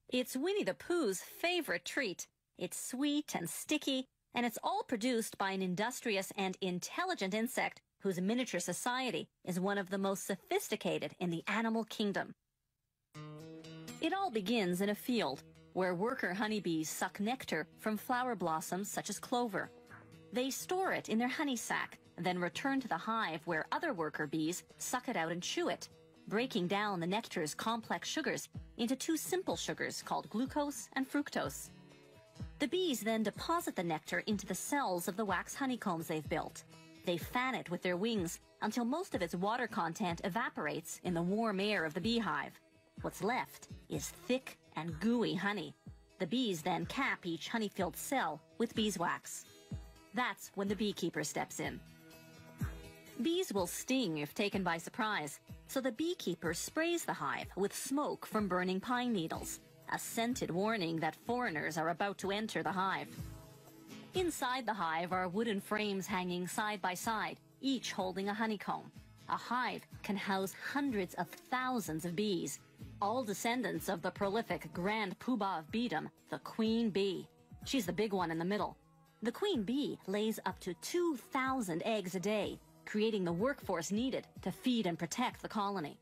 It's Winnie the Pooh's favorite treat. It's sweet and sticky, and it's all produced by an industrious and intelligent insect whose miniature society is one of the most sophisticated in the animal kingdom. It all begins in a field where worker honeybees suck nectar from flower blossoms such as clover. They store it in their honey sac, then return to the hive where other worker bees suck it out and chew it, breaking down the nectar's complex sugars into two simple sugars called glucose and fructose. The bees then deposit the nectar into the cells of the wax honeycombs they've built. They fan it with their wings until most of its water content evaporates in the warm air of the beehive. What's left is thick and gooey honey. The bees then cap each honey-filled cell with beeswax. That's when the beekeeper steps in. Bees will sting if taken by surprise, so the beekeeper sprays the hive with smoke from burning pine needles, a scented warning that foreigners are about to enter the hive. Inside the hive are wooden frames hanging side by side, each holding a honeycomb. A hive can house hundreds of thousands of bees, all descendants of the prolific grand poobah of beedom, the queen bee. She's the big one in the middle. The queen bee lays up to 2,000 eggs a day, creating the workforce needed to feed and protect the colony.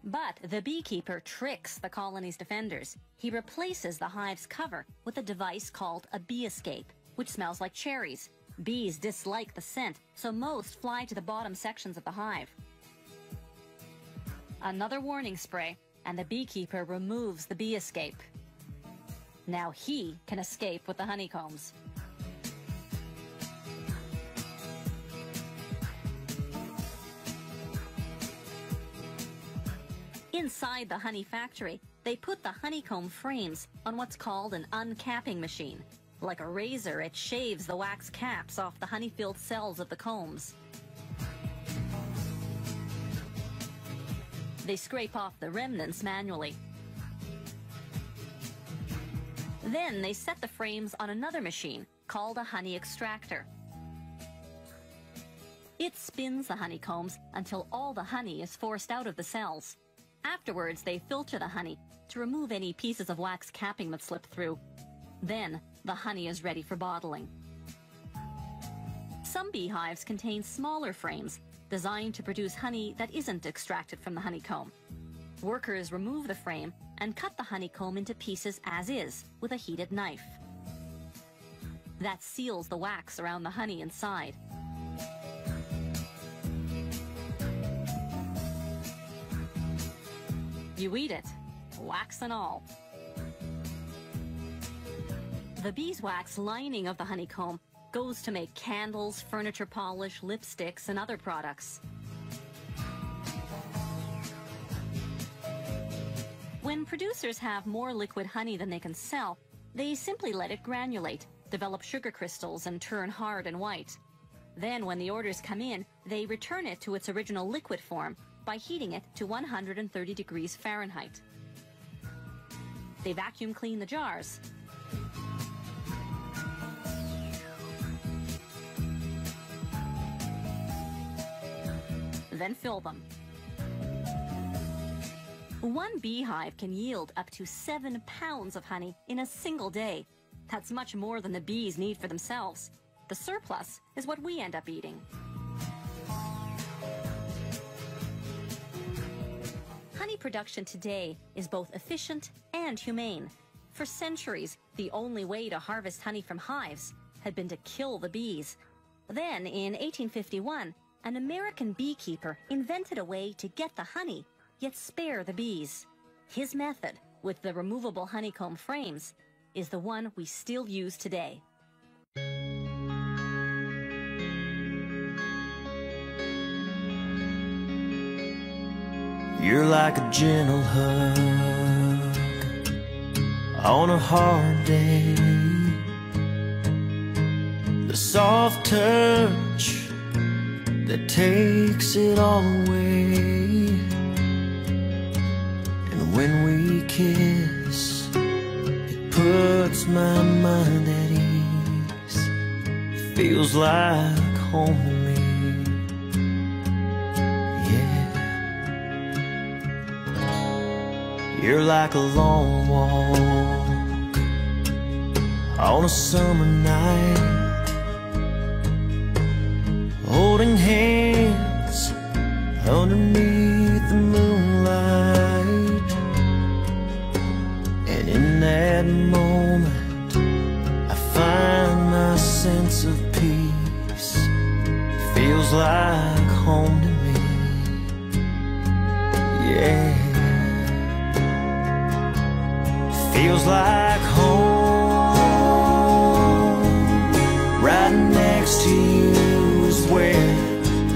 But the beekeeper tricks the colony's defenders. He replaces the hive's cover with a device called a bee escape, which smells like cherries. Bees dislike the scent, so most fly to the bottom sections of the hive. Another warning spray, and the beekeeper removes the bee escape. Now he can escape with the honeycombs. Inside the honey factory, they put the honeycomb frames on what's called an uncapping machine. Like a razor, it shaves the wax caps off the honey-filled cells of the combs. They scrape off the remnants manually. Then they set the frames on another machine called a honey extractor. It spins the honeycombs until all the honey is forced out of the cells. Afterwards, they filter the honey to remove any pieces of wax capping that slip through. Then, the honey is ready for bottling. Some beehives contain smaller frames designed to produce honey that isn't extracted from the honeycomb. Workers remove the frame and cut the honeycomb into pieces as is with a heated knife. That seals the wax around the honey inside. You eat it, wax and all. The beeswax lining of the honeycomb goes to make candles, furniture polish, lipsticks, and other products. When producers have more liquid honey than they can sell, they simply let it granulate, develop sugar crystals, and turn hard and white. Then, when the orders come in, they return it to its original liquid form by heating it to 130 degrees Fahrenheit. They vacuum clean the jars. Then fill them. One beehive can yield up to 7 pounds of honey in a single day. That's much more than the bees need for themselves. The surplus is what we end up eating. Honey production today is both efficient and humane. For centuries, the only way to harvest honey from hives had been to kill the bees. Then, in 1851, an American beekeeper invented a way to get the honey, yet spare the bees. His method, with the removable honeycomb frames, is the one we still use today. You're like a gentle hug on a hard day, the soft touch that takes it all away. And when we kiss, it puts my mind at ease. It feels like home to me. Yeah. You're like a long walk on a summer night, holding hands underneath the moonlight. And in that moment I find my sense of peace. Feels like home to me, yeah. Feels like home. Right next to you is where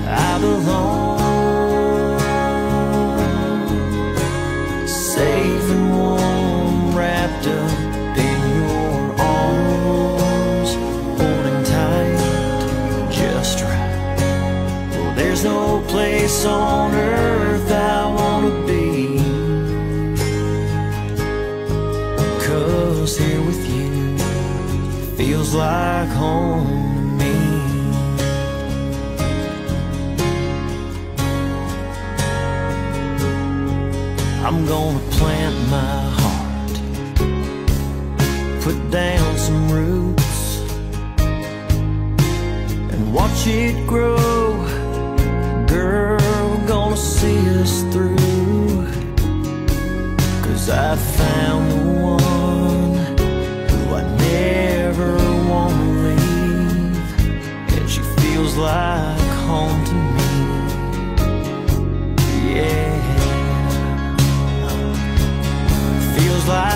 I belong. Safe and warm, wrapped up in your arms, holding tight, just right. Well, there's no place on earth I wanna be, 'cause here with you feels like home to me. I'm gonna plant my heart, put down some roots, and watch it grow. Girl, we're gonna see us through, 'cause I found the one who I never wanna leave, and she feels like home to me, yeah. Feels like